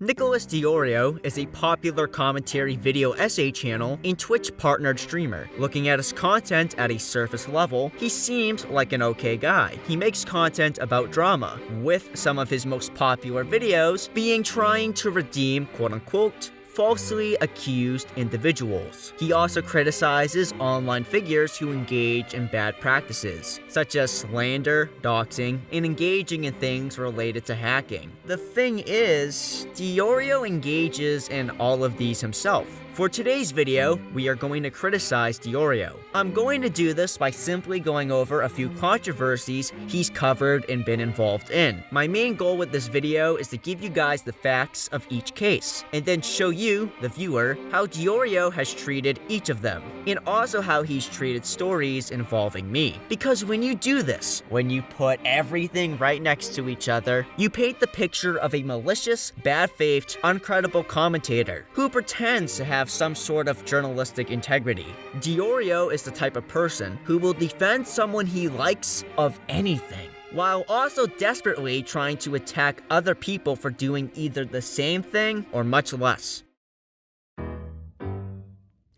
Nicholas DeOrio is a popular commentary video essay channel and Twitch-partnered streamer. Looking at his content at a surface level, he seems like an okay guy. He makes content about drama, with some of his most popular videos being trying to redeem quote-unquote falsely accused individuals. He also criticizes online figures who engage in bad practices, such as slander, doxing, and engaging in things related to hacking. The thing is, DeOrio engages in all of these himself. For today's video, we are going to criticize DeOrio. I'm going to do this by simply going over a few controversies he's covered and been involved in. My main goal with this video is to give you guys the facts of each case, and then show you, the viewer, how DeOrio has treated each of them, and also how he's treated stories involving me. Because when you do this, when you put everything right next to each other, you paint the picture of a malicious, bad-faith, uncredible commentator who pretends to have some sort of journalistic integrity. DeOrio is the type of person who will defend someone he likes of anything, while also desperately trying to attack other people for doing either the same thing or much less.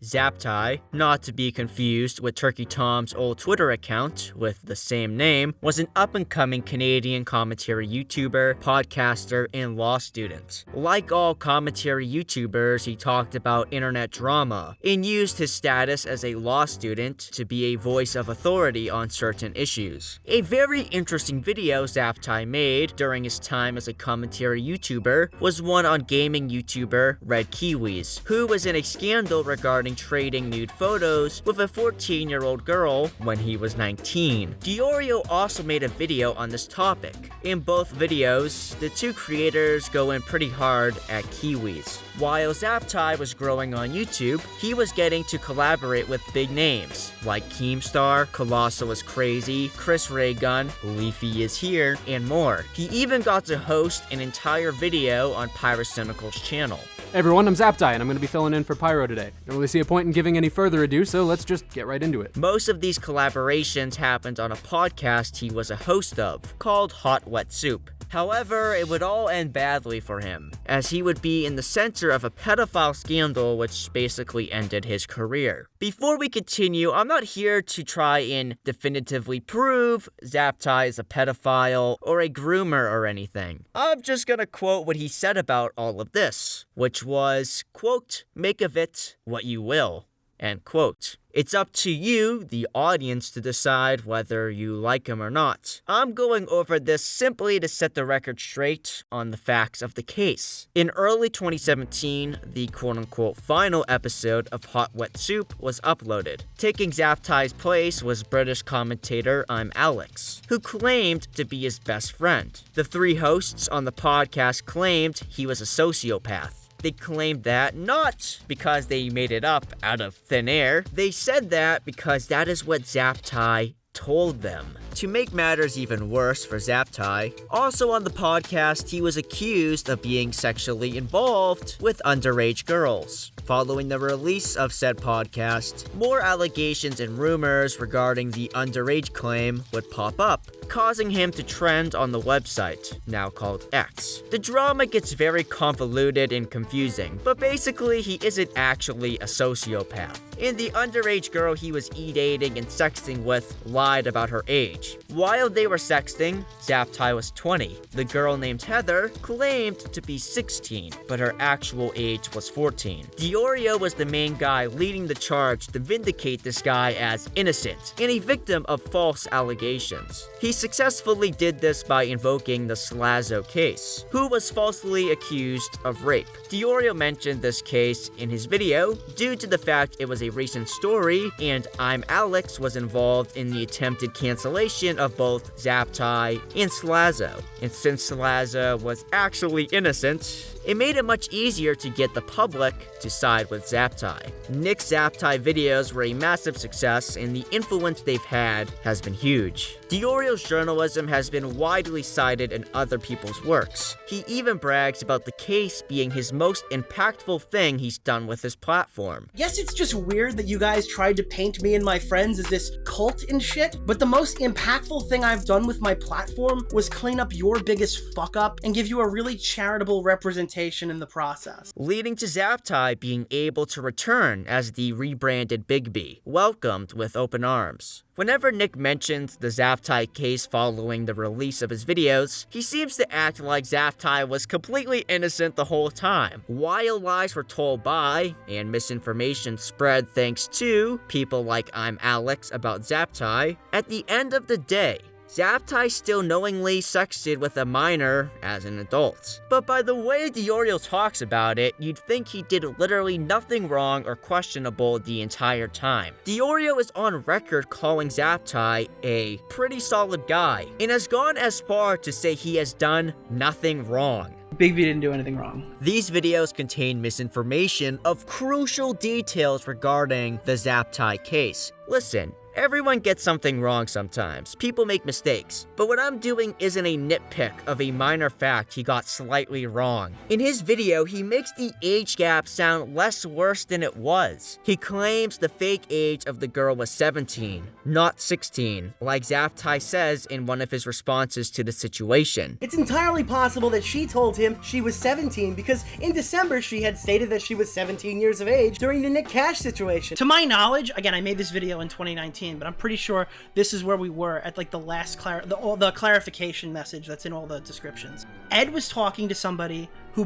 Zaptai, not to be confused with Turkey Tom's old Twitter account with the same name, was an up-and-coming Canadian commentary YouTuber, podcaster, and law student. Like all commentary YouTubers, he talked about internet drama and used his status as a law student to be a voice of authority on certain issues. A very interesting video Zaptai made during his time as a commentary YouTuber was one on gaming YouTuber Red Kiwis, who was in a scandal regarding trading nude photos with a 14-year-old girl when he was 19. DeOrio also made a video on this topic. In both videos, the two creators go in pretty hard at Kiwis. While Zaptai was growing on YouTube, he was getting to collaborate with big names like Keemstar, Colossal is Crazy, Chris Raygun, Leafy is Here, and more. He even got to host an entire video on Pyrocynical's channel. Hey everyone, I'm Zaptai, and I'm going to be filling in for Pyro today. Don't really see a point in giving any further ado, so let's just get right into it. Most of these collaborations happened on a podcast he was a host of, called Hot Wet Soup. However, it would all end badly for him, as he would be in the center of a pedophile scandal which basically ended his career. Before we continue, I'm not here to try and definitively prove Zaptai is a pedophile or a groomer or anything. I'm just gonna quote what he said about all of this, which was, quote, "Make of it what you will," end quote. It's up to you, the audience, to decide whether you like him or not. I'm going over this simply to set the record straight on the facts of the case. In early 2017, the quote-unquote final episode of Hot Wet Soup was uploaded. Taking Zaptai's place was British commentator I'm Alex, who claimed to be his best friend. The three hosts on the podcast claimed he was a sociopath. They claimed that not because they made it up out of thin air. They said that because that is what Zaptai told them. To make matters even worse for Zaptai, also on the podcast, he was accused of being sexually involved with underage girls. Following the release of said podcast, more allegations and rumors regarding the underage claim would pop up, causing him to trend on the website, now called X. The drama gets very convoluted and confusing, but basically he isn't actually a sociopath. And the underage girl he was e-dating and sexting with lied about her age. While they were sexting, Zaptai was 20. The girl named Heather claimed to be 16, but her actual age was 14. DeOrio was the main guy leading the charge to vindicate this guy as innocent and a victim of false allegations. He successfully did this by invoking the Slazo case, who was falsely accused of rape. DeOrio mentioned this case in his video due to the fact it was a recent story and I'm Alex was involved in the attempted cancellation of both Zaptai and Slazo. And since Slazo was actually innocent, it made it much easier to get the public to side with Zaptai. Nick's Zaptai videos were a massive success, and the influence they've had has been huge. DeOrio's journalism has been widely cited in other people's works. He even brags about the case being his most impactful thing he's done with his platform. Yes, it's just weird that you guys tried to paint me and my friends as this cult and shit, but the most impactful beautiful thing I've done with my platform was clean up your biggest fuck up and give you a really charitable representation in the process. Leading to Zaptai being able to return as the rebranded Big B, welcomed with open arms. Whenever Nick mentions the Zaptai case following the release of his videos, he seems to act like Zaptai was completely innocent the whole time, while lies were told by, and misinformation spread thanks to, people like I'm Alex about Zaptai. At the end of the day, Zaptai still knowingly sexted with a minor as an adult. But by the way DeOrio talks about it, you'd think he did literally nothing wrong or questionable the entire time. DeOrio is on record calling Zaptai a pretty solid guy, and has gone as far to say he has done nothing wrong. Big B didn't do anything wrong. These videos contain misinformation of crucial details regarding the Zaptai case. Listen, everyone gets something wrong sometimes. People make mistakes. But what I'm doing isn't a nitpick of a minor fact he got slightly wrong. In his video, he makes the age gap sound less worse than it was. He claims the fake age of the girl was 17, not 16, like Zaptai says in one of his responses to the situation. It's entirely possible that she told him she was 17 because in December she had stated that she was 17 years of age during the Nick Cash situation. To my knowledge, again, I made this video in 2019, but I'm pretty sure this is where we were at like the last the clarification message that's in all the descriptions. Ed was talking to somebody who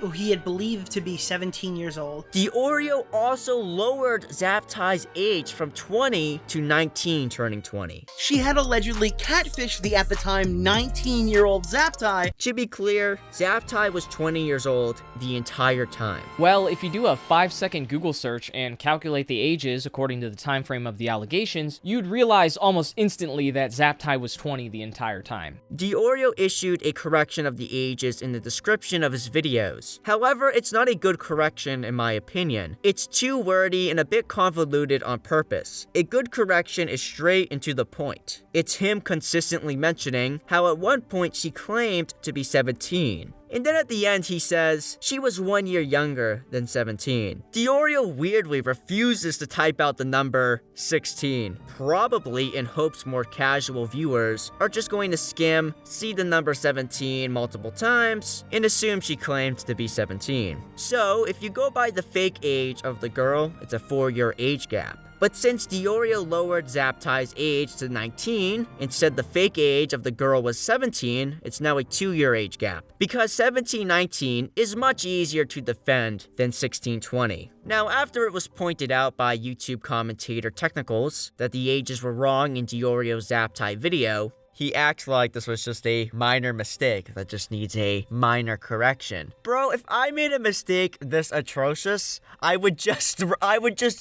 he had believed to be 17 years old. DeOrio also lowered Zaptai's age from 20 to 19, turning 20. She had allegedly catfished the at the time 19-year-old Zaptai. To be clear, Zaptai was 20 years old the entire time. Well, if you do a 5-second Google search and calculate the ages according to the time frame of the allegations, you'd realize almost instantly that Zaptai was 20 the entire time. DeOrio issued a correction of the ages in the description of his videos. However, it's not a good correction in my opinion. It's too wordy and a bit convoluted on purpose. A good correction is straight and to the point. It's him consistently mentioning how at one point she claimed to be 17. And then at the end he says she was 1 year younger than 17. DeOrio weirdly refuses to type out the number 16, probably in hopes more casual viewers are just going to skim, see the number 17 multiple times, and assume she claimed to be 17. So if you go by the fake age of the girl, it's a 4-year age gap. But since DeOrio lowered Zaptai's age to 19, and said the fake age of the girl was 17, it's now a 2-year age gap. Because 17-19 is much easier to defend than 16-20. Now, after it was pointed out by YouTube commentator Technicals that the ages were wrong in DeOrio's Zaptai video, he acts like this was just a minor mistake that just needs a minor correction. Bro, if I made a mistake this atrocious, I would just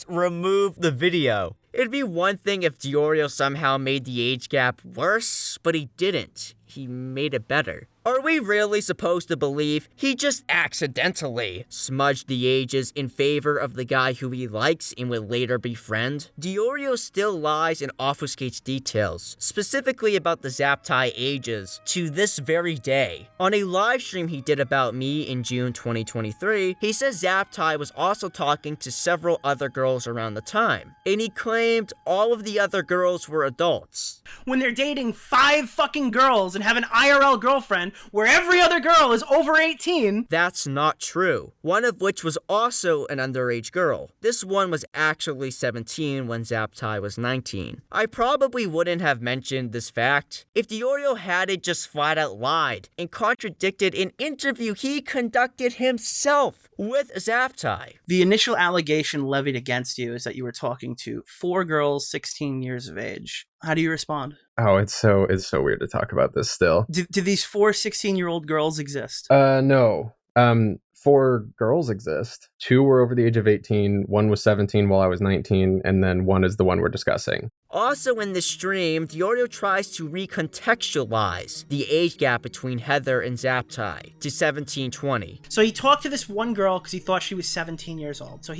remove the video. It'd be one thing if DeOrio somehow made the age gap worse, but he didn't. He made it better. Are we really supposed to believe he just accidentally smudged the ages in favor of the guy who he likes and would later befriend? DeOrio still lies and obfuscates details, specifically about the Zaptai ages, to this very day. On a live stream he did about me in June 2023, he says Zaptai was also talking to several other girls around the time, and he claimed all of the other girls were adults. When they're dating 5 fucking girls and have an IRL girlfriend where every other girl is over 18. That's not true. One of which was also an underage girl. This one was actually 17 when Zaptai was 19. I probably wouldn't have mentioned this fact if DeOrio hadn't just flat out lied and contradicted an interview he conducted himself with Zaptai. The initial allegation levied against you is that you were talking to 4 girls 16 years of age. How do you respond? Oh, it's so weird to talk about this still. Do these 4 16-year-old girls exist? No. 4 girls exist. 2 were over the age of 18, 1 was 17 while I was 19, and then 1 is the one we're discussing. Also in this stream, DeOrio tries to recontextualize the age gap between Heather and Zaptai to 17-20. So he talked to this one girl because he thought she was 17 years old. So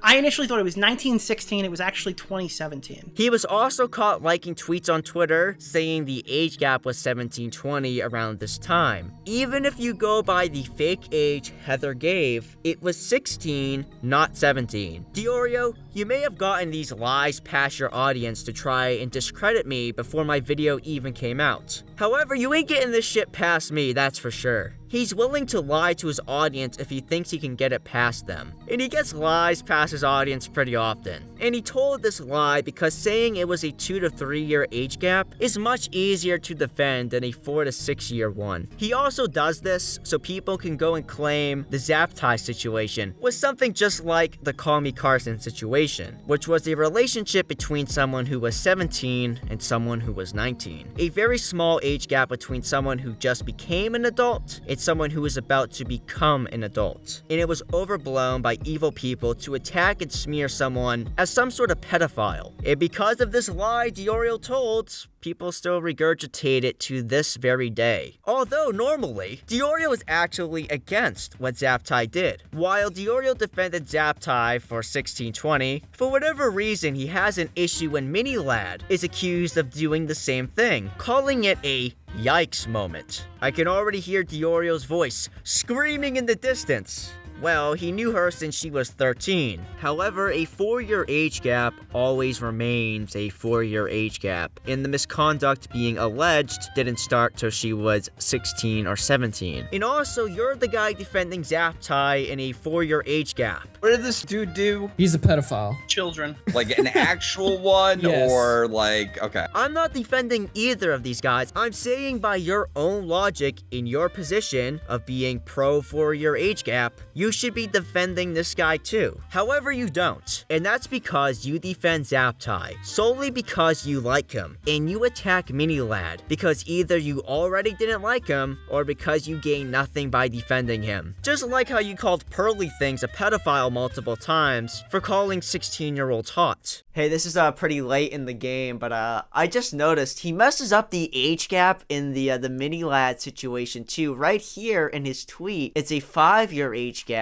I initially thought it was 1916, it was actually 2017. He was also caught liking tweets on Twitter saying the age gap was 17-20 around this time. Even if you go by the fake age Heather gave, it was 16, not 17. DeOrio, you may have gotten these lies past your audience to try and discredit me before my video even came out. However, you ain't getting this shit past me, that's for sure. He's willing to lie to his audience if he thinks he can get it past them. And he gets lies past his audience pretty often. And he told this lie because saying it was a 2 to 3 year age gap is much easier to defend than a 4 to 6 year one. He also does this so people can go and claim the Zaptai situation was something just like the Call Me Carson situation, which was a relationship between someone who was 17 and someone who was 19. A very small age gap between someone who just became an adult and someone who is about to become an adult. And it was overblown by evil people to attack and smear someone as some sort of pedophile. And because of this lie DeOrio told, people still regurgitate it to this very day. Although normally, DeOrio is actually against what Zaptai did. While DeOrio defended Zaptai for 1620, for whatever reason he has an issue when Minilad is accused of doing the same thing, calling it a yikes moment. I can already hear DeOrio's voice screaming in the distance. Well, he knew her since she was 13. However, a 4-year age gap always remains a 4-year age gap, and the misconduct being alleged didn't start till she was 16 or 17. And also, you're the guy defending Zaptai in a 4-year age gap. What did this dude do? He's a pedophile. Children. Like an actual one? Yes. Or like, okay. I'm not defending either of these guys. I'm saying by your own logic, in your position of being pro 4-year age gap, you should be defending this guy too. However, you don't. And that's because you defend Zaptai solely because you like him. And you attack Minilad because either you already didn't like him or because you gain nothing by defending him. Just like how you called Pearly Things a pedophile multiple times for calling 16-year-olds hot. Hey, this is pretty late in the game, but I just noticed he messes up the age gap in the Minilad situation too. Right here in his tweet, it's a 5-year age gap.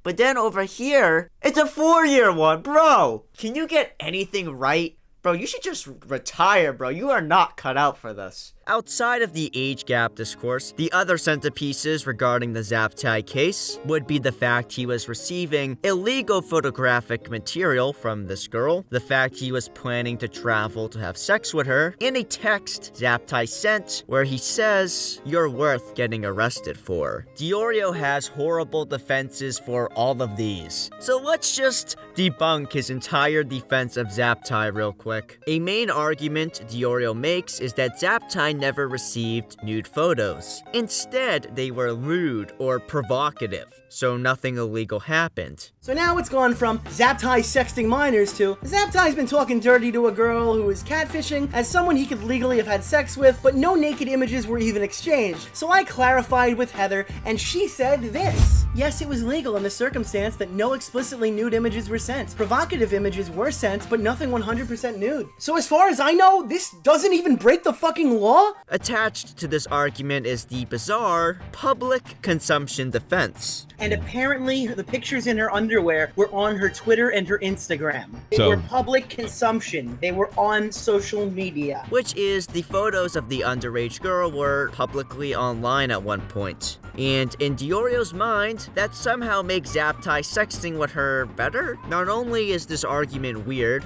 But then over here, it's a 4-year one. Bro, can you get anything right? Bro, you should just retire, bro. You are not cut out for this. Outside of the age gap discourse, the other centerpieces regarding the Zaptai case would be the fact he was receiving illegal photographic material from this girl, the fact he was planning to travel to have sex with her, and a text Zaptai sent where he says, "You're worth getting arrested for." DeOrio has horrible defenses for all of these. So let's just debunk his entire defense of Zaptai real quick. A main argument DeOrio makes is that Zaptai never received nude photos. Instead, they were lewd or provocative, so nothing illegal happened. So now it's gone from Zaptai sexting minors to Zaptai's been talking dirty to a girl who is catfishing as someone he could legally have had sex with, but no naked images were even exchanged. So I clarified with Heather, and she said this. Yes, it was legal in the circumstance that no explicitly nude images were sent. Provocative images were sent, but nothing 100% nude. So as far as I know, this doesn't even break the fucking law? Attached to this argument is the bizarre public consumption defense. And apparently, the pictures in her underwear were on her Twitter and her Instagram. They were public consumption. They were on social media. Which is, the photos of the underage girl were publicly online at one point. And in DeOrio's mind, that somehow makes Zaptai sexting with her better? Not only is this argument weird,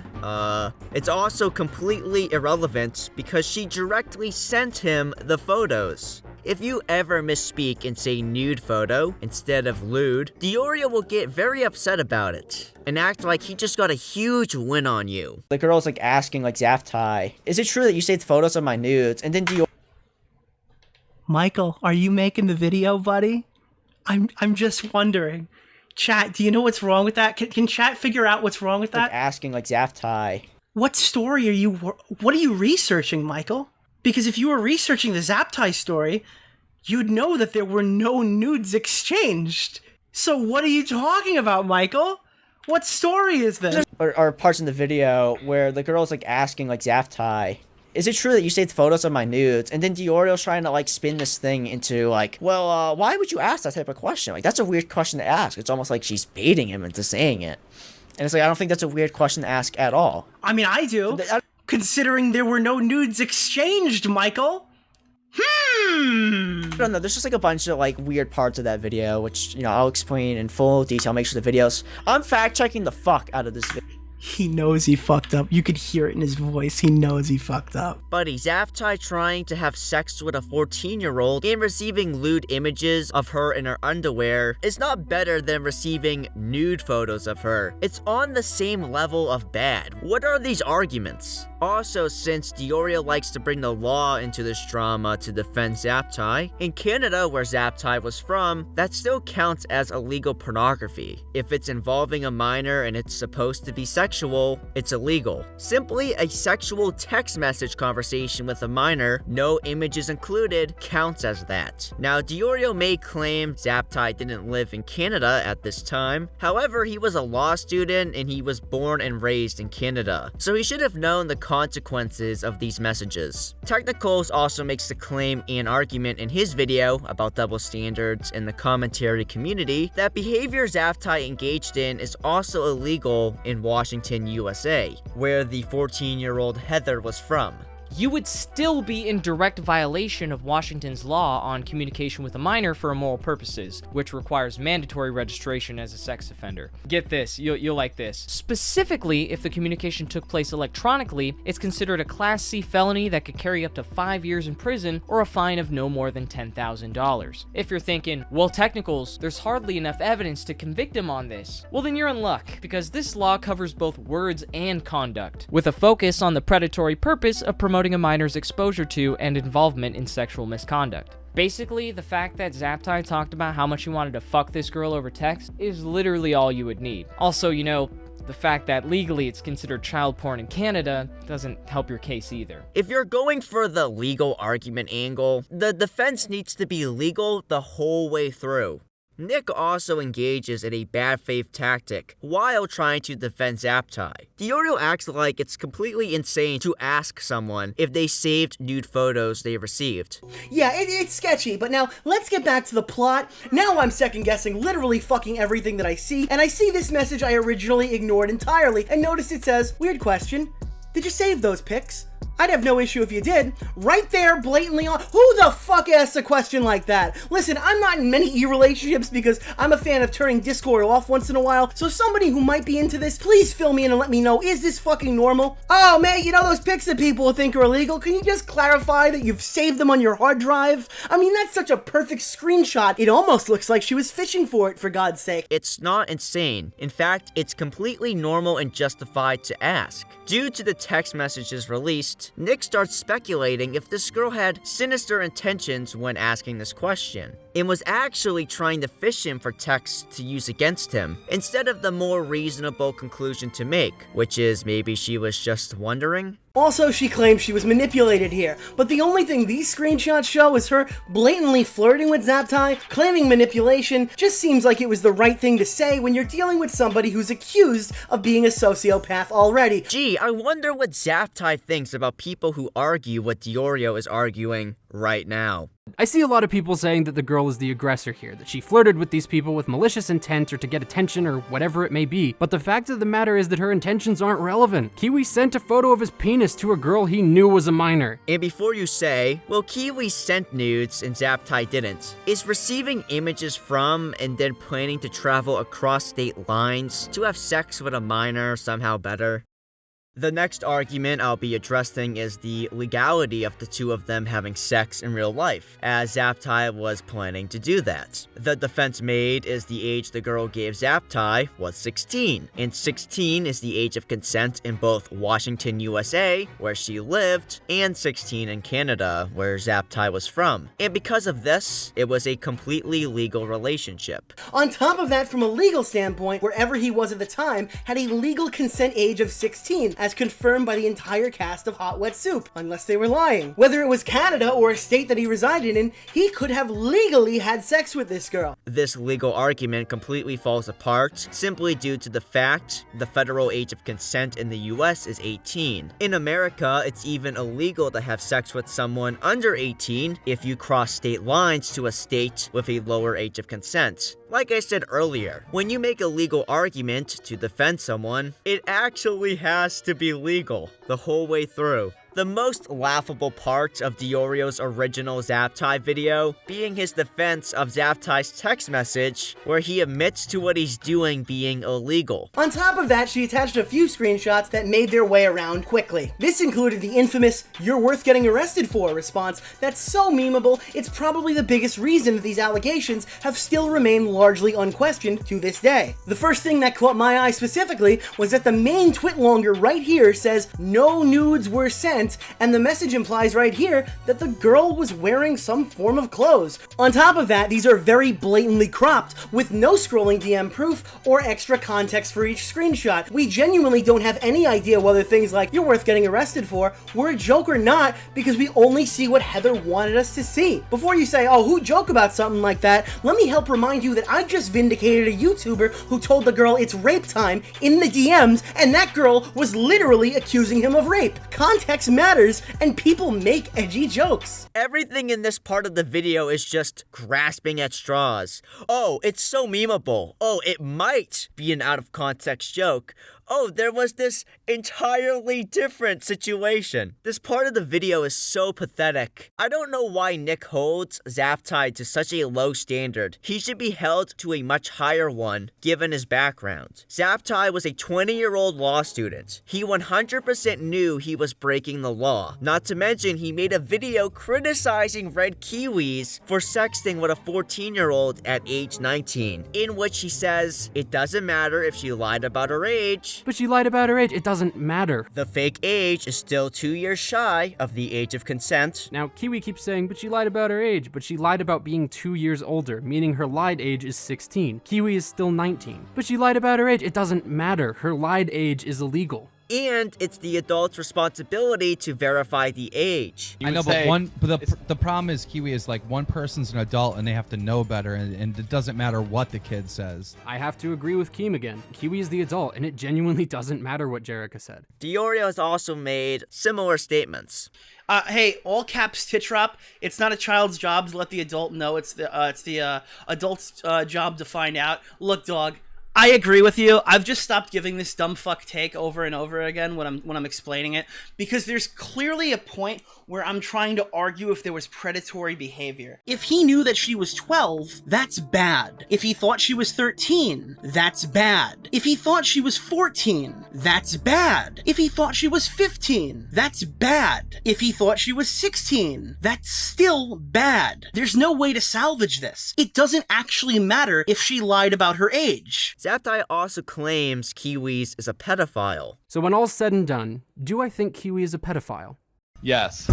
it's also completely irrelevant because she directly sent him the photos. If you ever misspeak and say nude photo instead of lewd, DeOrio will get very upset about it and act like he just got a huge win on you. The girl's like asking like Zaptai, "Is it true that you saved photos of my nudes?" And then DeOrio, Michael, are you making the video, buddy? I'm just wondering. Chat, do you know what's wrong with that? Can chat figure out what's wrong with that? like asking like Zaptai, What story what are you researching, Michael? Because if you were researching the Zaptai story, you'd know that there were no nudes exchanged. So what are you talking about, Michael? What story is this? or parts in the video where the girl's like asking like Zaptai, "Is it true that you saved photos of my nudes?" And then DeOrio's trying to like spin this thing into like, well, why would you ask that type of question? Like, that's a weird question to ask. It's almost like she's baiting him into saying it. And it's like, I don't think that's a weird question to ask at all. I mean, I do. Considering there were no nudes exchanged, Michael. I don't know, there's just like a bunch of like weird parts of that video, which, you know, I'll explain in full detail. Make sure the videos, I'm fact checking the fuck out of this video. He knows he fucked up. You could hear it in his voice. He knows he fucked up. Buddy, Zaptai trying to have sex with a 14-year-old and receiving lewd images of her in her underwear is not better than receiving nude photos of her. It's on the same level of bad. What are these arguments? Also, since DeOrio likes to bring the law into this drama to defend Zaptai, in Canada, where Zaptai was from, that still counts as illegal pornography. If it's involving a minor and it's supposed to be sexual, it's illegal. Simply a sexual text message conversation with a minor, no images included, counts as that. Now, DeOrio may claim Zaptai didn't live in Canada at this time. However, he was a law student and he was born and raised in Canada, so he should have known the consequences of these messages. Technicals also makes the claim and argument in his video about double standards in the commentary community that behavior Zaptai engaged in is also illegal in Washington, USA, where the 14-year-old Heather was from. You would still be in direct violation of Washington's law on communication with a minor for immoral purposes, which requires mandatory registration as a sex offender. Get this, you'll like this. Specifically, if the communication took place electronically, it's considered a Class C felony that could carry up to 5 years in prison or a fine of no more than $10,000. If you're thinking, well, technicals, there's hardly enough evidence to convict him on this, well then you're in luck, because this law covers both words and conduct, with a focus on the predatory purpose of promoting a minor's exposure to and involvement in sexual misconduct. Basically, the fact that Zaptai talked about how much he wanted to fuck this girl over text is literally all you would need. Also, you know, the fact that legally it's considered child porn in Canada doesn't help your case either. If you're going for the legal argument angle, the defense needs to be legal the whole way through. Nick also engages in a bad faith tactic while trying to defend Zaptai. DeOrio acts like it's completely insane to ask someone if they saved nude photos they received. Yeah, it's sketchy, but now let's get back to the plot. Now I'm second guessing literally fucking everything that I see, and I see this message I originally ignored entirely, and notice it says, weird question, did you save those pics? I'd have no issue if you did. Right there, blatantly on. Who the fuck asks a question like that? Listen, I'm not in many e-relationships because I'm a fan of turning Discord off once in a while, so somebody who might be into this, please fill me in and let me know, is this fucking normal? Oh, man, you know those pics that people think are illegal? Can you just clarify that you've saved them on your hard drive? I mean, that's such a perfect screenshot. It almost looks like she was fishing for it, for God's sake. It's not insane. In fact, it's completely normal and justified to ask. Due to the text messages released, Nick starts speculating if this girl had sinister intentions when asking this question, and was actually trying to fish him for texts to use against him, instead of the more reasonable conclusion to make, which is maybe she was just wondering. Also, she claims she was manipulated here, but the only thing these screenshots show is her blatantly flirting with Zaptai, claiming manipulation. Just seems like it was the right thing to say when you're dealing with somebody who's accused of being a sociopath already. Gee, I wonder what Zaptai thinks about people who argue what DeOrio is arguing right now. I see a lot of people saying that the girl is the aggressor here, that she flirted with these people with malicious intent or to get attention or whatever it may be, but the fact of the matter is that her intentions aren't relevant. Kiwi sent a photo of his penis to a girl he knew was a minor. And before you say, well, Kiwi sent nudes and Zaptai didn't, is receiving images from and then planning to travel across state lines to have sex with a minor somehow better? The next argument I'll be addressing is the legality of the two of them having sex in real life, as Zaptai was planning to do that. The defense made is the age the girl gave Zaptai was 16, and 16 is the age of consent in both Washington, USA, where she lived, and 16 in Canada, where Zaptai was from. And because of this, it was a completely legal relationship. On top of that, from a legal standpoint, wherever he was at the time had a legal consent age of 16, as confirmed by the entire cast of Hot Wet Soup, unless they were lying. Whether it was Canada or a state that he resided in, he could have legally had sex with this girl. This legal argument completely falls apart simply due to the fact the federal age of consent in the US is 18. In America, it's even illegal to have sex with someone under 18 if you cross state lines to a state with a lower age of consent. Like I said earlier, when you make a legal argument to defend someone, it actually has to be legal the whole way through. The most laughable part of DeOrio's original Zaptai video being his defense of Zaptai's text message, where he admits to what he's doing being illegal. On top of that, she attached a few screenshots that made their way around quickly. This included the infamous "you're worth getting arrested for" response that's so memeable, it's probably the biggest reason that these allegations have still remained largely unquestioned to this day. The first thing that caught my eye specifically was that the main twit longer right here says "no nudes were sent," and the message implies right here that the girl was wearing some form of clothes. On top of that, these are very blatantly cropped, with no scrolling DM proof or extra context for each screenshot. We genuinely don't have any idea whether things like "you're worth getting arrested for" were a joke or not, because we only see what Heather wanted us to see. Before you say, "oh, who joke about something like that?" let me help remind you that I just vindicated a YouTuber who told the girl it's rape time in the DMs, and that girl was literally accusing him of rape. Context matters, and people make edgy jokes. Everything in this part of the video is just grasping at straws. Oh, it's so memeable. Oh, it might be an out of context joke. Oh, there was this entirely different situation. This part of the video is so pathetic. I don't know why Nick holds Zaptai to such a low standard. He should be held to a much higher one, given his background. Zaptai was a 20-year-old law student. He 100% knew he was breaking the law. Not to mention, he made a video criticizing red kiwis for sexting with a 14-year-old at age 19, in which he says, "it doesn't matter if she lied about her age. But she lied about her age. It doesn't matter. The fake age is still 2 years shy of the age of consent." Now, Kiwi keeps saying, but she lied about her age, but she lied about being 2 years older, meaning her lied age is 16. Kiwi is still 19. But she lied about her age. It doesn't matter. Her lied age is illegal. And it's the adult's responsibility to verify the age. I know, but the problem is Kiwi is like one person's an adult and they have to know better, and it doesn't matter what the kid says. I have to agree with Keem again. Kiwi is the adult, and it genuinely doesn't matter what Jerica said. DeOrio has also made similar statements. Hey, all caps Titrop. It's not a child's job to let the adult know. It's the adult's job to find out. Look, dog, I agree with you. I've just stopped giving this dumb fuck take over and over again when I'm explaining it, because there's clearly a point where I'm trying to argue if there was predatory behavior. If he knew that she was 12, that's bad. If he thought she was 13, that's bad. If he thought she was 14, that's bad. If he thought she was 15, that's bad. If he thought she was 16, that's still bad. There's no way to salvage this. It doesn't actually matter if she lied about her age. Zaptai also claims Kiwis is a pedophile. So when all's said and done, do I think Kiwi is a pedophile? Yes.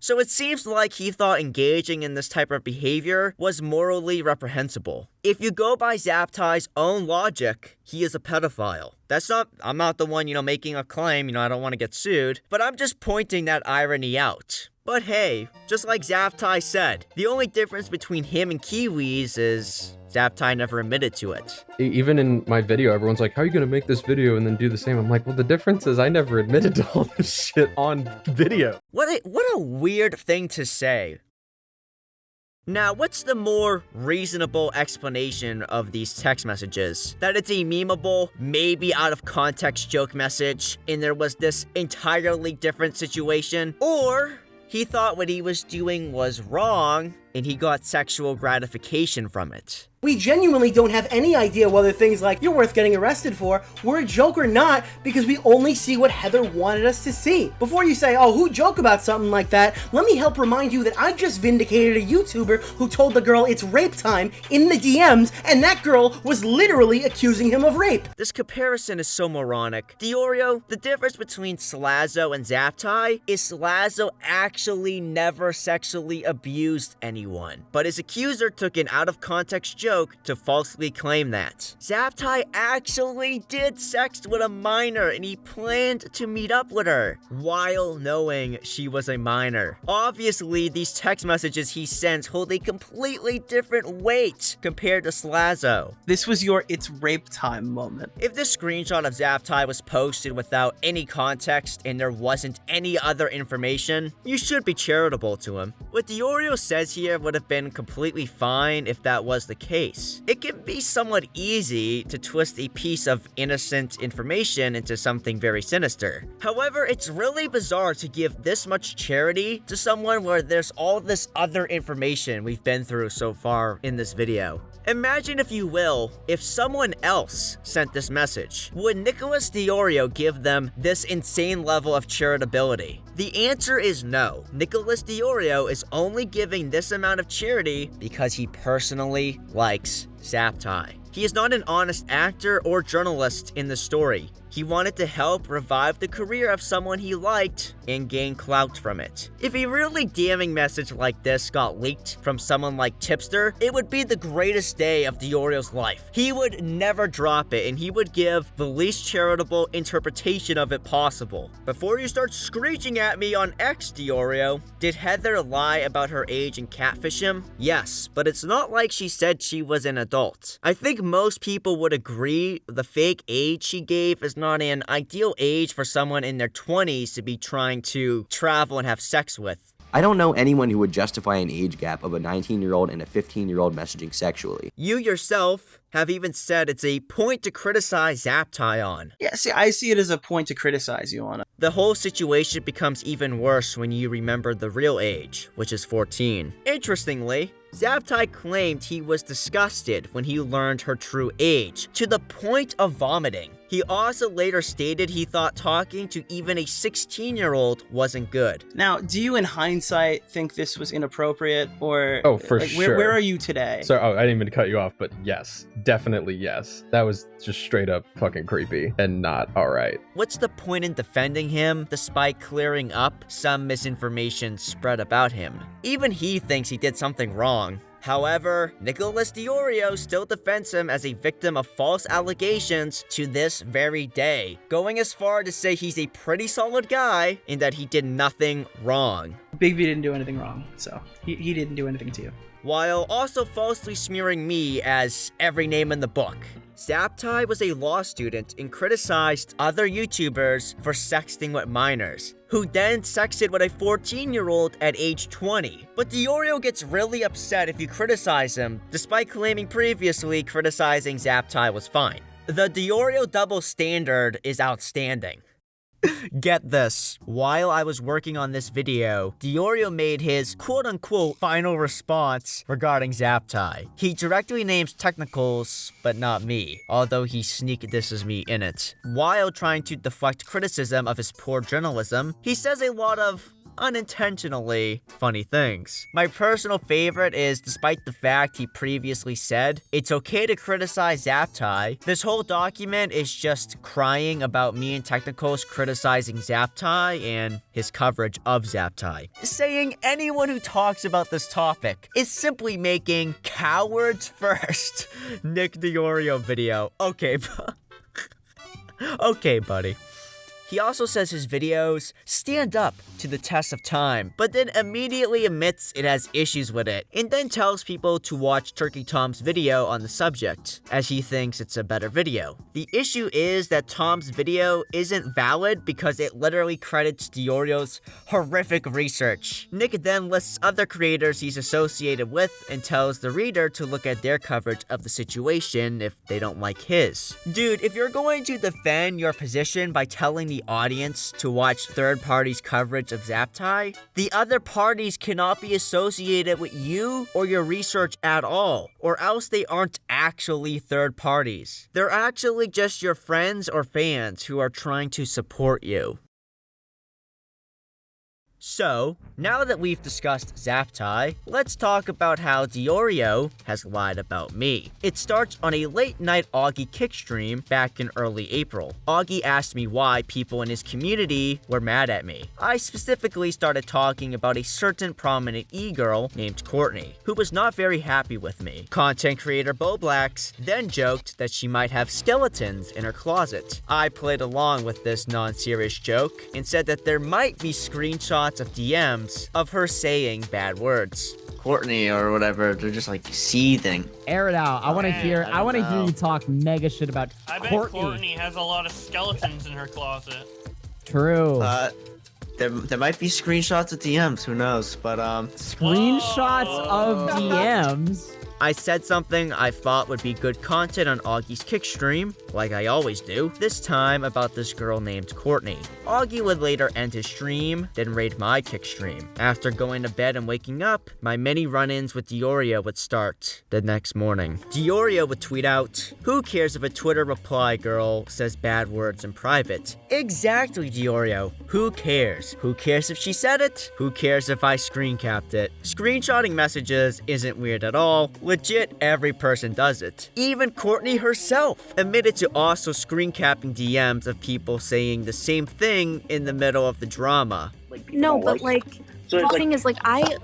So it seems like he thought engaging in this type of behavior was morally reprehensible. If you go by Zaptai's own logic, he is a pedophile. I'm not the one, making a claim, I don't want to get sued, but I'm just pointing that irony out. But hey, just like Zaptai said, the only difference between him and Kiwis is Zaptai never admitted to it. Even in my video, everyone's like, how are you going to make this video and then do the same? I'm like, well, the difference is I never admitted to all this shit on video. What a weird thing to say. Now, what's the more reasonable explanation of these text messages? That it's a memeable, maybe out of context joke message, and there was this entirely different situation? Or he thought what he was doing was wrong, and he got sexual gratification from it? We genuinely don't have any idea whether things like "you're worth getting arrested for" were a joke or not, because we only see what Heather wanted us to see. Before you say, "oh, who joke about something like that?" let me help remind you that I just vindicated a YouTuber who told the girl it's rape time in the DMs, and that girl was literally accusing him of rape. This comparison is so moronic. DeOrio, the difference between Slazo and Zaptai is Slazo actually never sexually abused anyone, but his accuser took an out-of-context joke to falsely claim that. Zaptai actually did sex with a minor, and he planned to meet up with her while knowing she was a minor. Obviously, these text messages he sent hold a completely different weight compared to Slazo. This was your "it's rape time" moment. If this screenshot of Zaptai was posted without any context and there wasn't any other information, you should be charitable to him. What DeOrio says here career would have been completely fine if that was the case. It can be somewhat easy to twist a piece of innocent information into something very sinister. However, it's really bizarre to give this much charity to someone where there's all this other information we've been through so far in this video. Imagine, if you will, if someone else sent this message. Would Nicholas DeOrio give them this insane level of charitability? The answer is no. Nicholas DeOrio is only giving this amount of charity because he personally likes Zaptai. He is not an honest actor or journalist in the story. He wanted to help revive the career of someone he liked and gain clout from it. If a really damning message like this got leaked from someone like Tipster, it would be the greatest day of DeOrio's life. He would never drop it, and he would give the least charitable interpretation of it possible. Before you start screeching at me on X, DeOrio, did Heather lie about her age and catfish him? Yes, but it's not like she said she was an adult. I think most people would agree the fake age she gave is not an ideal age for someone in their 20s to be trying to travel and have sex with. I don't know anyone who would justify an age gap of a 19-year-old and a 15-year-old messaging sexually. You yourself have even said it's a point to criticize Zaptai on. Yeah, see, I see it as a point to criticize you on. The whole situation becomes even worse when you remember the real age, which is 14. Interestingly, Zaptai claimed he was disgusted when he learned her true age, to the point of vomiting. He also later stated he thought talking to even a 16-year-old wasn't good. Now, do you in hindsight think this was inappropriate, or Oh, for sure. Where are you today? So, I didn't mean to cut you off, but yes, definitely yes. That was just straight up fucking creepy and not alright. What's the point in defending him despite clearing up some misinformation spread about him? Even he thinks he did something wrong. However, Nicholas DeOrio still defends him as a victim of false allegations to this very day, going as far to say he's a pretty solid guy and that he did nothing wrong. Big V didn't do anything wrong, so he didn't do anything to you. While also falsely smearing me as every name in the book. Zaptai was a law student and criticized other YouTubers for sexting with minors, who then sexted with a 14-year-old at age 20. But DeOrio gets really upset if you criticize him, despite claiming previously criticizing Zaptai was fine. The DeOrio double standard is outstanding. Get this. While I was working on this video, DeOrio made his quote-unquote final response regarding Zaptai. He directly names technicals, but not me, although he sneak disses me in it. While trying to deflect criticism of his poor journalism, he says a lot of unintentionally funny things. My personal favorite is, despite the fact he previously said it's okay to criticize Zaptai, this whole document is just crying about me and Technicals criticizing Zaptai and his coverage of Zaptai, saying anyone who talks about this topic is simply making cowards first Nick DeOrio video. Okay, okay, buddy. He also says his videos stand up to the test of time, but then immediately admits it has issues with it, and then tells people to watch Turkey Tom's video on the subject, as he thinks it's a better video. The issue is that Tom's video isn't valid because it literally credits DeOrio's horrific research. Nick then lists other creators he's associated with and tells the reader to look at their coverage of the situation if they don't like his. Dude, if you're going to defend your position by telling the audience to watch third parties' coverage of Zaptai, the other parties cannot be associated with you or your research at all, or else they aren't actually third parties. They're actually just your friends or fans who are trying to support you. So, now that we've discussed Zaptai, let's talk about how DeOrio has lied about me. It starts on a late-night Augie kick stream back in early April. Augie asked me why people in his community were mad at me. I specifically started talking about a certain prominent e-girl named Courtney, who was not very happy with me. Content creator Boblax then joked that she might have skeletons in her closet. I played along with this non-serious joke and said that there might be screenshots of DMs of her saying bad words. Courtney or whatever, they're just like seething. Air it out. I want to hear you talk mega shit about I bet Courtney. Courtney has a lot of skeletons in her closet. True. There might be screenshots of DMs, who knows? But Screenshots of DMs. I said something I thought would be good content on Augie's Kick stream, like I always do, this time about this girl named Courtney. Augie would later end his stream, then raid my Kick stream. After going to bed and waking up, my many run-ins with DeOrio would start the next morning. DeOrio would tweet out, "Who cares if a Twitter reply girl says bad words in private?" Exactly, DeOrio. Who cares? Who cares if she said it? Who cares if I screen capped it? Screenshotting messages isn't weird at all. Legit, every person does it. Even Courtney herself admitted to also screen capping DMs of people saying the same thing in the middle of the drama. No, but like, the thing is, like,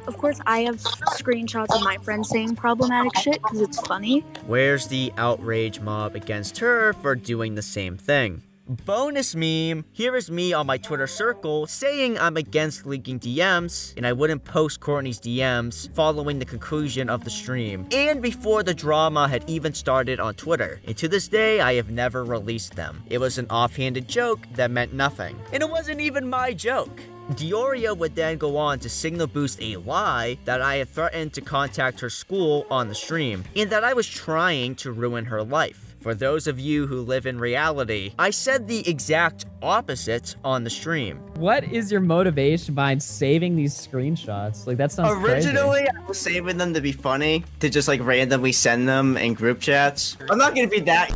of course I have screenshots of my friends saying problematic shit because it's funny. Where's the outrage mob against her for doing the same thing? Bonus meme, here is me on my Twitter circle saying I'm against leaking DMs and I wouldn't post Courtney's DMs following the conclusion of the stream and before the drama had even started on Twitter. And to this day, I have never released them. It was an offhanded joke that meant nothing. And it wasn't even my joke. DeOrio would then go on to signal boost a lie that I had threatened to contact her school on the stream and that I was trying to ruin her life. For those of you who live in reality, I said the exact opposite on the stream. What is your motivation behind saving these screenshots? Like, that sounds originally, crazy. I was saving them to be funny, to just like randomly send them in group chats. I'm not gonna be that.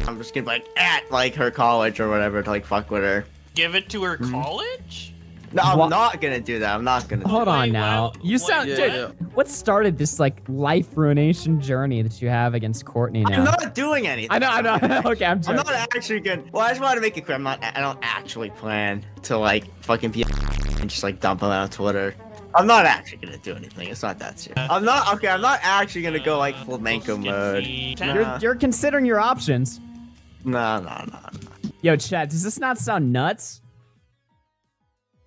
I'm just gonna be like at like her college or whatever to like fuck with her. Give it to her college? No, I'm not gonna do that. I'm not gonna. Hold on now. You sound. What started this like life ruination journey that you have against Courtney now? I'm not doing anything. I know. Okay, I'm joking. I'm not actually gonna. Well, I just want to make it clear. I don't actually plan to like fucking be and just like dump him on Twitter. I'm not actually gonna do anything. It's not that serious. I'm not actually gonna go like flamenco mode. You're considering your options. No. Yo, Chad, does this not sound nuts?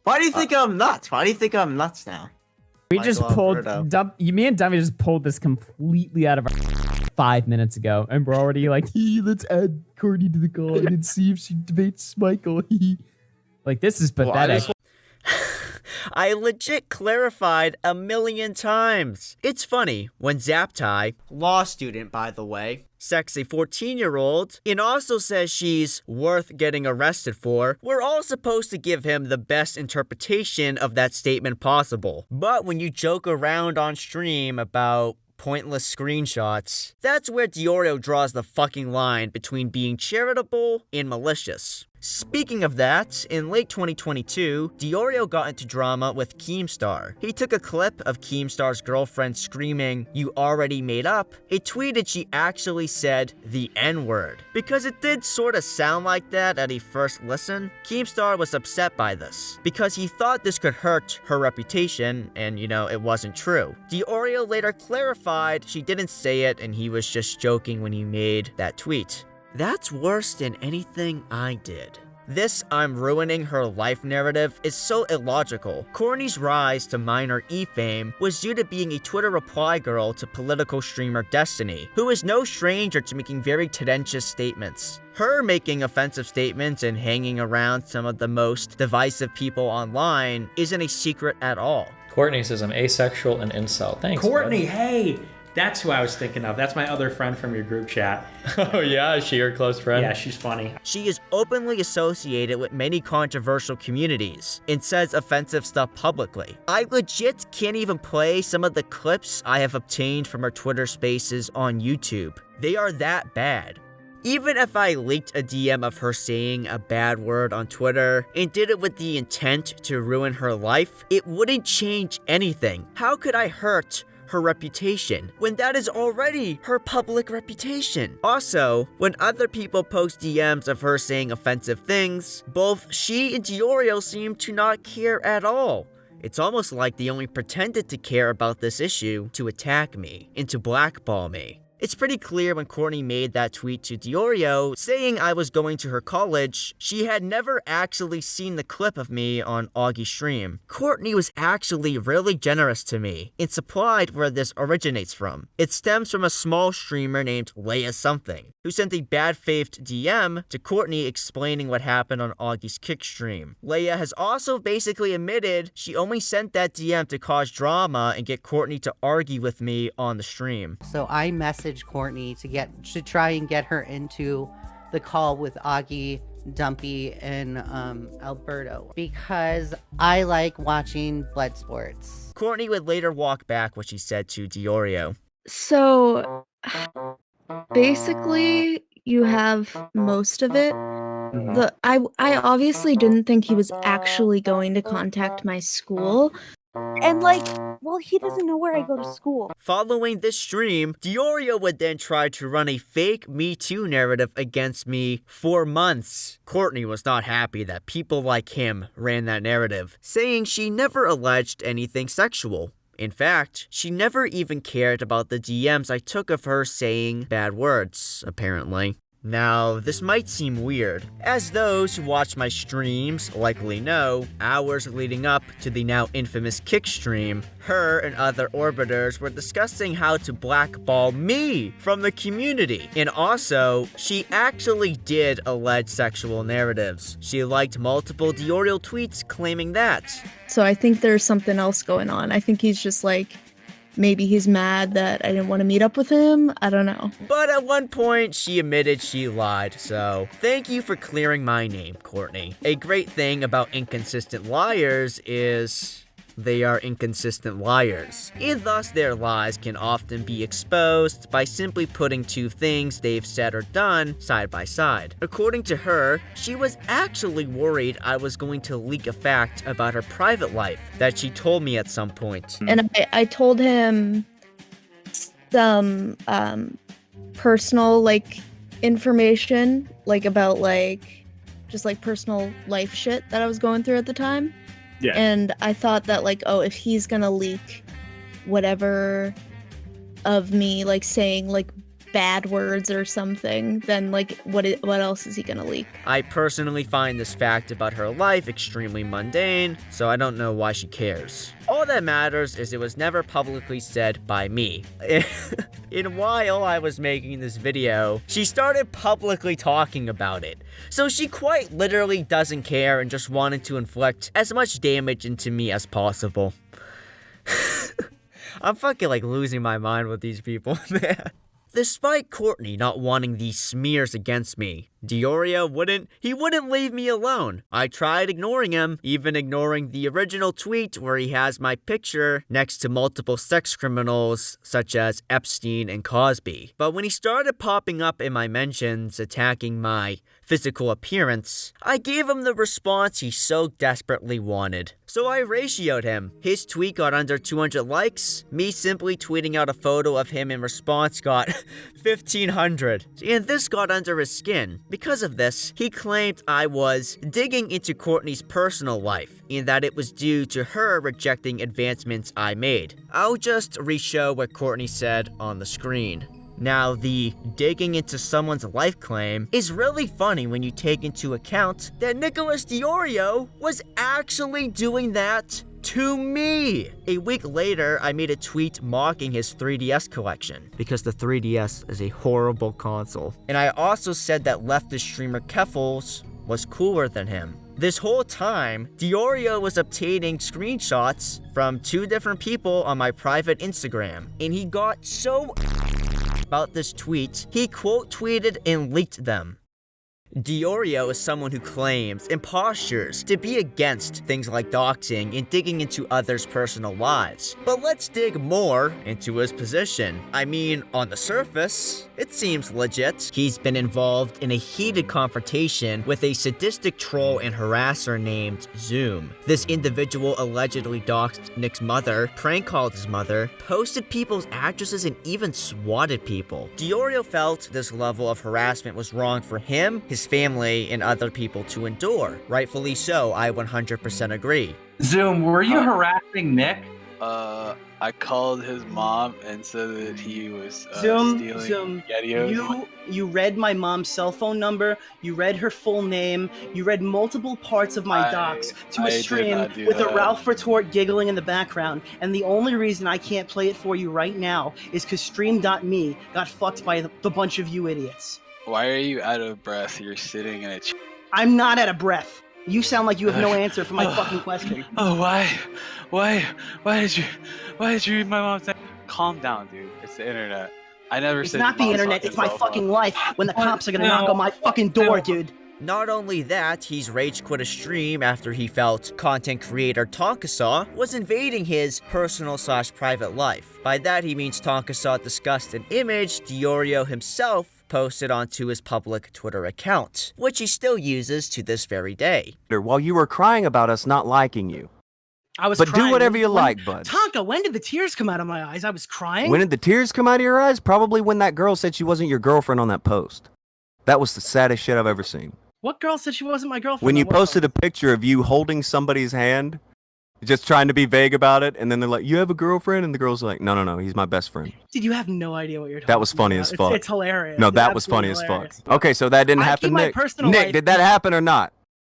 Why do you think I'm nuts? Why do you think I'm nuts now? We just pulled, me and Dummy just pulled this completely out of our 5 minutes ago, and we're already like, let's add Courtney to the call and see if she debates Michael. Like, this is pathetic. I legit clarified a million times. It's funny when Zaptai, law student by the way, sexy 14-year-old, and also says she's worth getting arrested for, we're all supposed to give him the best interpretation of that statement possible. But when you joke around on stream about pointless screenshots, that's where DeOrio draws the fucking line between being charitable and malicious. Speaking of that, in late 2022, DeOrio got into drama with Keemstar. He took a clip of Keemstar's girlfriend screaming, "You already made up." He tweeted she actually said the N-word. Because it did sorta sound like that at a first listen, Keemstar was upset by this, because he thought this could hurt her reputation, and it wasn't true. DeOrio later clarified she didn't say it and he was just joking when he made that tweet. That's worse than anything I did. This I'm ruining her life narrative is so illogical. Courtney's rise to minor E-fame was due to being a Twitter reply girl to political streamer Destiny, who is no stranger to making very tendentious statements. Her making offensive statements and hanging around some of the most divisive people online isn't a secret at all. Courtney says I'm asexual and incel. Thanks, Courtney, bud. hey! That's who I was thinking of. That's my other friend from your group chat. Oh yeah? Is she your close friend? Yeah, she's funny. She is openly associated with many controversial communities and says offensive stuff publicly. I legit can't even play some of the clips I have obtained from her Twitter spaces on YouTube. They are that bad. Even if I leaked a DM of her saying a bad word on Twitter and did it with the intent to ruin her life, it wouldn't change anything. How could I hurt her reputation when that is already her public reputation? Also, when other people post DMs of her saying offensive things, both she and DeOrio seem to not care at all. It's almost like they only pretended to care about this issue to attack me and to blackball me. It's pretty clear when Courtney made that tweet to DeOrio saying I was going to her college, she had never actually seen the clip of me on Augie's stream. Courtney was actually really generous to me. It's supplied where this originates from. It stems from a small streamer named Leia something, who sent a bad-faith DM to Courtney explaining what happened on Augie's Kick stream. Leia has also basically admitted she only sent that DM to cause drama and get Courtney to argue with me on the stream. So I messaged Courtney to try and get her into the call with Augie, Dumpy, and Alberto because I like watching blood sports. Courtney would later walk back what she said to DeOrio. So basically, you have most of it. I obviously didn't think he was actually going to contact my school. And well, he doesn't know where I go to school. Following this stream, DeOrio would then try to run a fake Me Too narrative against me for months. Courtney was not happy that people like him ran that narrative, saying she never alleged anything sexual. In fact, she never even cared about the DMs I took of her saying bad words, apparently. Now, this might seem weird, as those who watch my streams likely know, hours leading up to the now infamous Kick stream, her and other orbiters were discussing how to blackball me from the community. And also, she actually did allege sexual narratives. She liked multiple DeOrio tweets claiming that. So I think there's something else going on. I think he's just maybe he's mad that I didn't want to meet up with him. I don't know. But at one point, she admitted she lied, so thank you for clearing my name, Courtney. A great thing about inconsistent liars is they are inconsistent liars, and thus their lies can often be exposed by simply putting two things they've said or done side by side. According to her, she was actually worried I was going to leak a fact about her private life that she told me at some point. And I told him some personal information about just personal life shit that I was going through at the time. Yeah. And I thought that if he's gonna leak whatever of me saying bad words or something, then what else is he gonna leak? I personally find this fact about her life extremely mundane, so I don't know why she cares. All that matters is it was never publicly said by me. And while I was making this video, she started publicly talking about it. So she quite literally doesn't care and just wanted to inflict as much damage into me as possible. I'm fucking losing my mind with these people, man. Despite Courtney not wanting these smears against me, DeOrio wouldn't leave me alone. I tried ignoring him, even ignoring the original tweet where he has my picture next to multiple sex criminals such as Epstein and Cosby. But when he started popping up in my mentions attacking my physical appearance, I gave him the response he so desperately wanted. So I ratioed him. His tweet got under 200 likes. Me simply tweeting out a photo of him in response got 1,500. And this got under his skin. Because of this, he claimed I was digging into Courtney's personal life, and that it was due to her rejecting advancements I made. I'll just re-show what Courtney said on the screen. Now, the digging into someone's life claim is really funny when you take into account that Nicholas DeOrio was actually doing that to me. A week later, I made a tweet mocking his 3DS collection because the 3DS is a horrible console. And I also said that leftist streamer Keffels was cooler than him. This whole time, DeOrio was obtaining screenshots from two different people on my private Instagram, and he got so about this tweet, he quote tweeted and leaked them. DeOrio is someone who claims and postures to be against things like doxing and digging into others' personal lives. But let's dig more into his position. I mean, on the surface, it seems legit. He's been involved in a heated confrontation with a sadistic troll and harasser named Zoom. This individual allegedly doxed Nick's mother, prank called his mother, posted people's addresses, and even swatted people. DeOrio felt this level of harassment was wrong for him, his family, and other people to endure. Rightfully so, I 100% agree. Zoom, were you harassing Nick? I called his mom and said that he was Zoom, stealing spaghettios. you read my mom's cell phone number, you read her full name, you read multiple parts of my docs to a I did stream not do with a that. Ralph retort giggling in the background, and the only reason I can't play it for you right now is because Stream.me got fucked by the bunch of you idiots. Why are you out of breath? You're sitting in a I'm not out of breath. You sound like you have no answer for my fucking question. Oh, why did you read my mom's name? Calm down, dude. It's the internet. I never It's said not the mom's internet, it's my cell phone. fucking life when the cops are gonna knock on my fucking door, dude. Not only that, he's rage quit a stream after he felt content creator Tonkasaw was invading his personal/private life. By that he means Tonkasaw discussed an image DeOrio himself posted onto his public Twitter account, which he still uses to this very day. While you were crying about us not liking you. I was But crying. do whatever you When- like, bud. Tonka, when did the tears come out of my eyes? I was crying. When did the tears come out of your eyes? Probably when that girl said she wasn't your girlfriend on that post. That was the saddest shit I've ever seen. What girl said she wasn't my girlfriend? When you On what posted a picture of you holding somebody's hand, just trying to be vague about it, and then they're like, "You have a girlfriend?" And the girl's like, "No, he's my best friend." Dude, you have no idea what you're talking That was funny about. as fuck. It's hilarious. No, It's that was funny as absolutely fuck. hilarious. Okay, so that didn't I happen, keep my Nick. personal Nick, life- did that happen or not?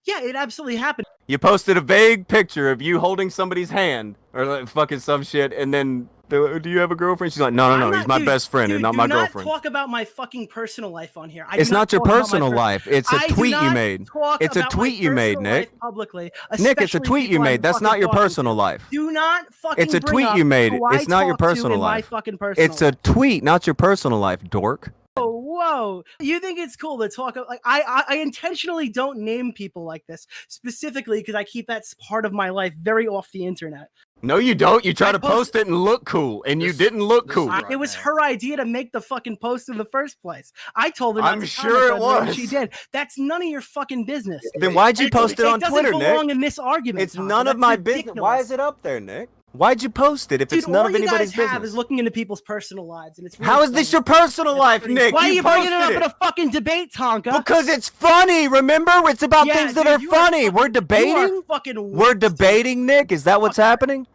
Yeah, it absolutely happened. You posted a vague picture of you holding somebody's hand, or like fucking some shit, and then they're like, "Do you have a girlfriend?" She's like, "No, I'm he's my dude, best friend, dude, and not do my girlfriend." Talk about my fucking personal life on here. It's not your personal life. It's a I do tweet you not made. talk It's a about tweet my you made, personal Nick. life publicly, Nick, it's a especially tweet you people I'm made. That's fucking not your talking to. personal life. Do not fucking It's a bring tweet up you made. who I It's not your talk to personal in my life. fucking personal It's a tweet, not your personal life, dork. Whoa, you think it's cool to talk like I intentionally don't name people like this specifically because I keep that part of my life very off the internet. No, you don't. You try to post it and look cool, and you didn't look cool. It was her idea to make the fucking post in the first place. I told her not I'm to sure comment it on was. She did. That's none of your fucking business. Then why'd you And post it on Twitter, doesn't belong Nick? in this argument. It's Tonka. none of That's my business. ridiculous. Why is it up there, Nick? Why'd you post it if Dude, it's none all of you anybody's guys have business? is looking into people's personal lives, and it's really How is this your personal life, Nick? Why are you bringing it up posted in a fucking debate, Tonka? Because it's funny, remember? It's about Yeah, things that dude, are you funny. We're You debating? are fucking We're debating, Nick? Is that what's happening?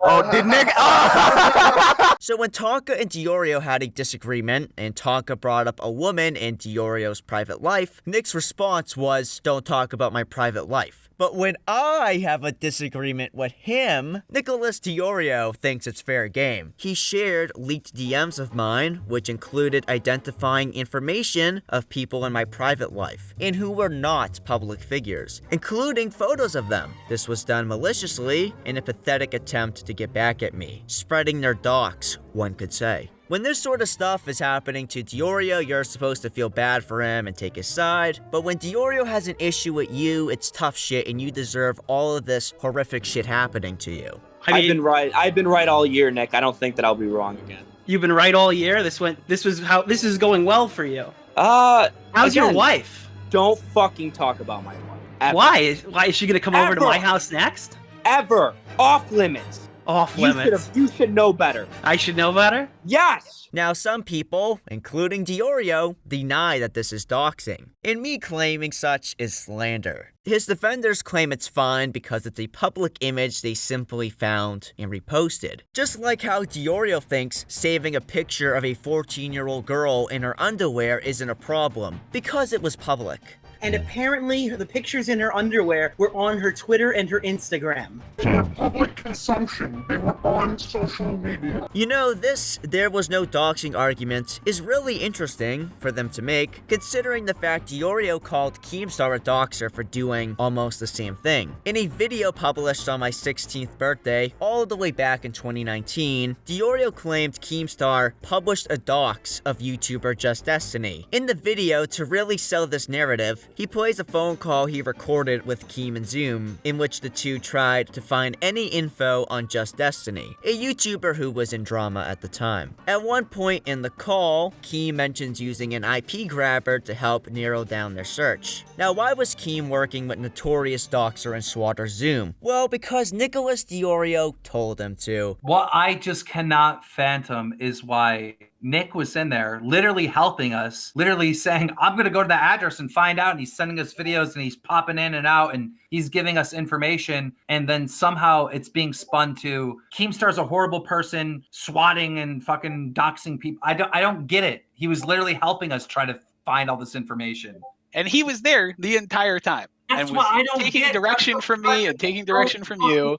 Oh, did Nick? So when Tonka and DeOrio had a disagreement, and Tonka brought up a woman in DeOrio's private life, Nick's response was, "Don't talk about my private life." But when I have a disagreement with him, Nicholas DeOrio thinks it's fair game. He shared leaked DMs of mine, which included identifying information of people in my private life, and who were not public figures, including photos of them. This was done maliciously in a pathetic attempt to get back at me, spreading their docs, one could say. When this sort of stuff is happening to DeOrio, you're supposed to feel bad for him and take his side. But when DeOrio has an issue with you, it's tough shit and you deserve all of this horrific shit happening to you. I've been right. I've been right all year, Nick. I don't think that I'll be wrong again. You've been right all year. This is going well for you. How's your again, wife? Don't fucking talk about my wife. Ever. Why is she gonna come over to my house next? Ever. Off limits. Off limits. You should know better. I should know better? Yes! Now, some people, including DeOrio, deny that this is doxing, and me claiming such is slander. His defenders claim it's fine because it's a public image they simply found and reposted. Just like how DeOrio thinks saving a picture of a 14-year-old girl in her underwear isn't a problem, because it was public. And apparently, the pictures in her underwear were on her Twitter and her Instagram. For public consumption, they were on social media. You know, this "there was no doxing" argument is really interesting for them to make, considering the fact DeOrio called Keemstar a doxer for doing almost the same thing. In a video published on my 16th birthday, all the way back in 2019, DeOrio claimed Keemstar published a dox of YouTuber Just Destiny. In the video, to really sell this narrative, he plays a phone call he recorded with Keem and Zoom, in which the two tried to find any info on Just Destiny, a YouTuber who was in drama at the time. At one point in the call, Keem mentions using an IP grabber to help narrow down their search. Now, why was Keem working with notorious doxer and swatter Zoom? Well, because Nicholas DeOrio told him to. What I just cannot fathom is why Nick was in there literally helping us, literally saying, I'm going to go to the address and find out. And he's sending us videos and he's popping in and out and he's giving us information. And then somehow it's being spun to Keemstar's a horrible person, swatting and fucking doxing people. I don't get it. He was literally helping us try to find all this information. And he was there the entire time. That's and what I was don't taking get. direction from me and taking direction from you.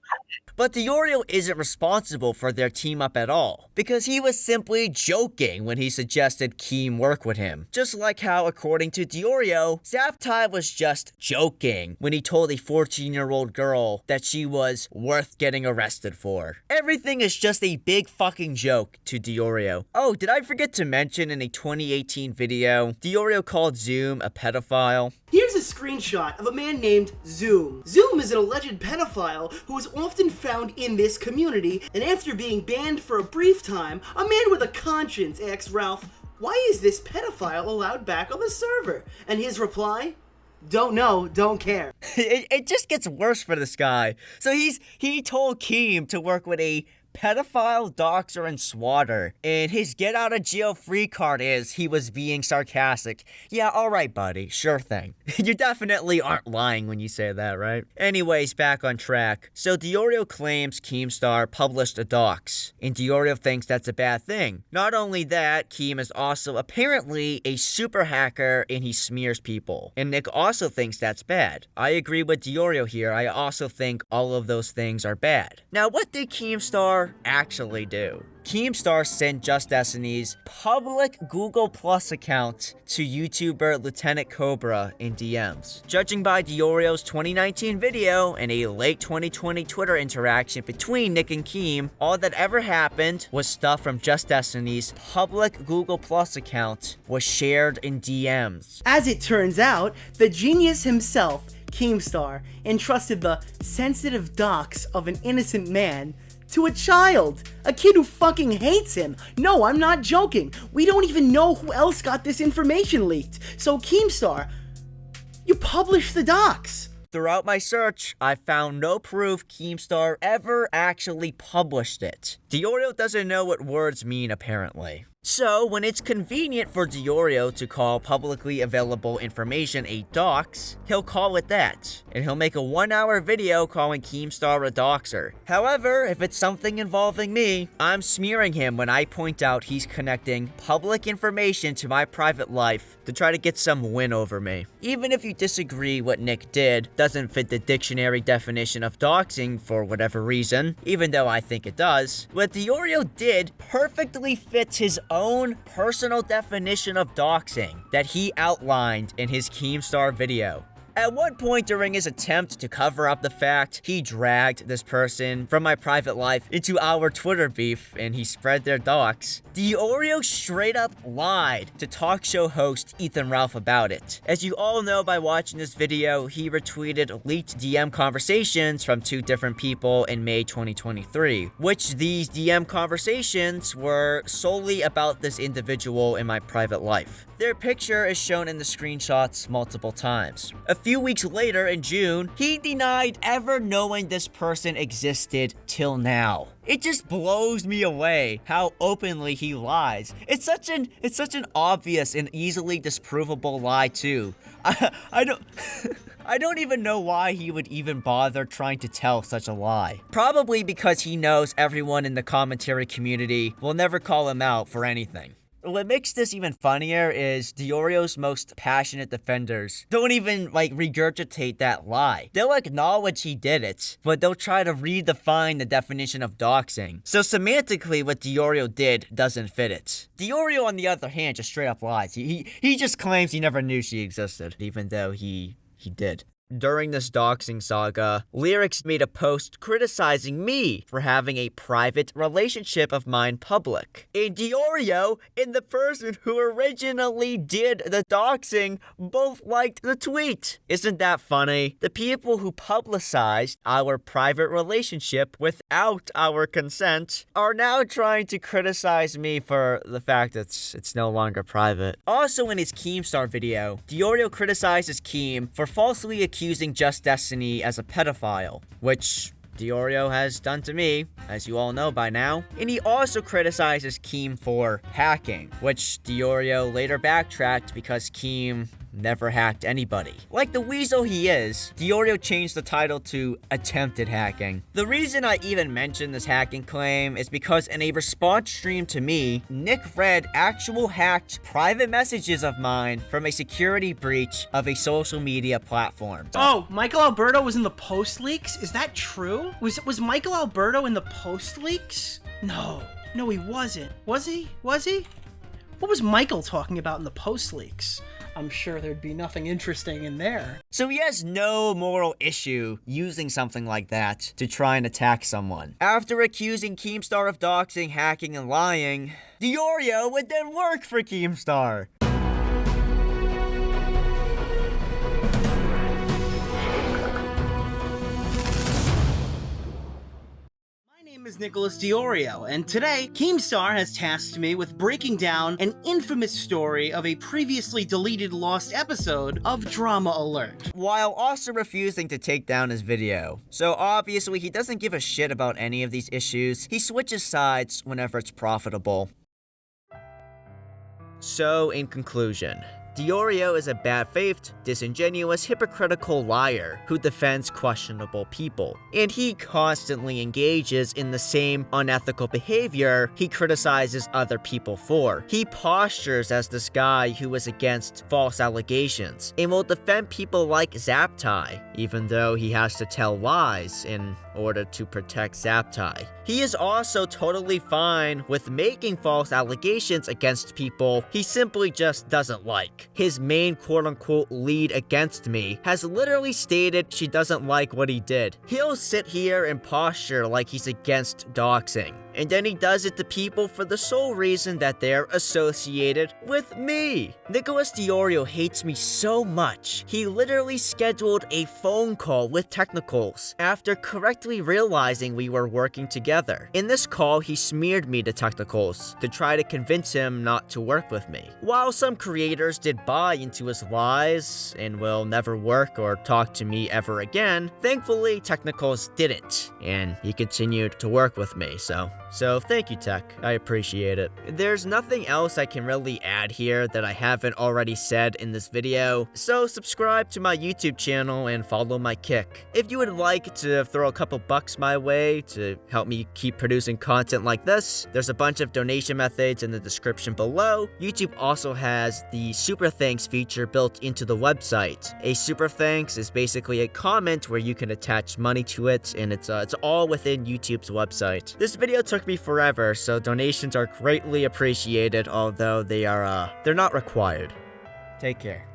But DeOrio isn't responsible for their team up at all, because he was simply joking when he suggested Keem work with him. Just like how, according to DeOrio, Zaptai was just joking when he told a 14-year-old girl that she was worth getting arrested for. Everything is just a big fucking joke to DeOrio. Oh, did I forget to mention in a 2018 video, DeOrio called Zoom a pedophile? Here's a screenshot of a man named Zoom. Zoom is an alleged pedophile who is often found in this community, and after being banned for a brief time, a man with a conscience asks Ralph, why is this pedophile allowed back on the server? And his reply, don't know, don't care. It just gets worse for this guy. So he told Keem to work with a pedophile, doxer, and swatter, and his get out of jail free card is he was being sarcastic. Yeah, alright buddy, sure thing. You definitely aren't lying when you say that, right? Anyways, back on track. So DeOrio claims Keemstar published a dox, and DeOrio thinks that's a bad thing. Not only that, Keem is also apparently a super hacker and he smears people, and Nick also thinks that's bad. I agree with DeOrio here. I also think all of those things are bad. Now, what did Keemstar actually do? Keemstar sent Just Destiny's public Google Plus account to YouTuber Lieutenant Cobra in DMs. Judging by DeOrio's 2019 video and a late 2020 Twitter interaction between Nick and Keem, all that ever happened was stuff from Just Destiny's public Google Plus account was shared in DMs. As it turns out, the genius himself, Keemstar, entrusted the sensitive docs of an innocent man to a child, a kid who fucking hates him. No, I'm not joking. We don't even know who else got this information leaked. So Keemstar, you published the docs. Throughout my search, I found no proof Keemstar ever actually published it. DeOrio doesn't know what words mean, apparently. So, when it's convenient for DeOrio to call publicly available information a dox, he'll call it that, and he'll make a 1-hour video calling Keemstar a doxer. However, if it's something involving me, I'm smearing him when I point out he's connecting public information to my private life to try to get some win over me. Even if you disagree what Nick did doesn't fit the dictionary definition of doxing for whatever reason, even though I think it does, what DeOrio did perfectly fits his own personal definition of doxing that he outlined in his Keemstar video. At one point during his attempt to cover up the fact, he dragged this person from my private life into our Twitter beef and he spread their docs. DeOrio straight up lied to talk show host Ethan Ralph about it. As you all know by watching this video, he retweeted leaked DM conversations from 2 different people in May 2023, which these DM conversations were solely about this individual in my private life. Their picture is shown in the screenshots multiple times. A few weeks later, in June, he denied ever knowing this person existed till now. It just blows me away how openly he lies. It's such an obvious and easily disprovable lie too. I don't even know why he would even bother trying to tell such a lie. Probably because he knows everyone in the commentary community will never call him out for anything. What makes this even funnier is DeOrio's most passionate defenders don't even, regurgitate that lie. They'll acknowledge he did it, but they'll try to redefine the definition of doxing. So semantically, what DeOrio did doesn't fit it. DeOrio, on the other hand, just straight up lies. He just claims he never knew she existed, even though he did. During this doxing saga, Lyrics made a post criticizing me for having a private relationship of mine public. And DeOrio and the person who originally did the doxing both liked the tweet. Isn't that funny? The people who publicized our private relationship without our consent are now trying to criticize me for the fact that it's no longer private. Also in his Keemstar video, DeOrio criticizes Keem for falsely accusing Just Destiny as a pedophile, which DeOrio has done to me, as you all know by now. And he also criticizes Keem for hacking, which DeOrio later backtracked because Keem never hacked anybody. Like the weasel he is, DeOrio changed the title to attempted hacking. The reason I even mention this hacking claim is because in a response stream to me, Nick read actual hacked private messages of mine from a security breach of a social media platform. Oh, MichaelAlberto was in the post leaks? Is that true? Was MichaelAlberto in the post leaks? No, he wasn't. Was he? What was Michael talking about in the post leaks? I'm sure there'd be nothing interesting in there. So he has no moral issue using something like that to try and attack someone. After accusing Keemstar of doxing, hacking, and lying, DeOrio would then work for Keemstar. My name is Nicholas DeOrio, and today, Keemstar has tasked me with breaking down an infamous story of a previously deleted lost episode of Drama Alert, while also refusing to take down his video. So obviously he doesn't give a shit about any of these issues. He switches sides whenever it's profitable. So in conclusion, DeOrio is a bad-faced, disingenuous, hypocritical liar who defends questionable people, and he constantly engages in the same unethical behavior he criticizes other people for. He postures as this guy who is against false allegations, and will defend people like Zaptai, even though he has to tell lies in order to protect Zaptai. He is also totally fine with making false allegations against people he simply just doesn't like. His main quote-unquote lead against me has literally stated she doesn't like what he did. He'll sit here and posture like he's against doxing, and then he does it to people for the sole reason that they're associated with me. Nicholas DeOrio hates me so much, he literally scheduled a phone call with Technicals after correctly realizing we were working together. In this call, he smeared me to Technicals to try to convince him not to work with me. While some creators did buy into his lies and will never work or talk to me ever again, thankfully Technicals didn't, and he continued to work with me, so thank you, Tech. I appreciate it. There's nothing else I can really add here that I haven't already said in this video, so subscribe to my YouTube channel and follow my kick. If you would like to throw a couple bucks my way to help me keep producing content like this, there's a bunch of donation methods in the description below. YouTube also has the Super Thanks feature built into the website. A Super Thanks is basically a comment where you can attach money to it, and it's all within YouTube's website. This video took me forever, so donations are greatly appreciated, although they're not required. Take care.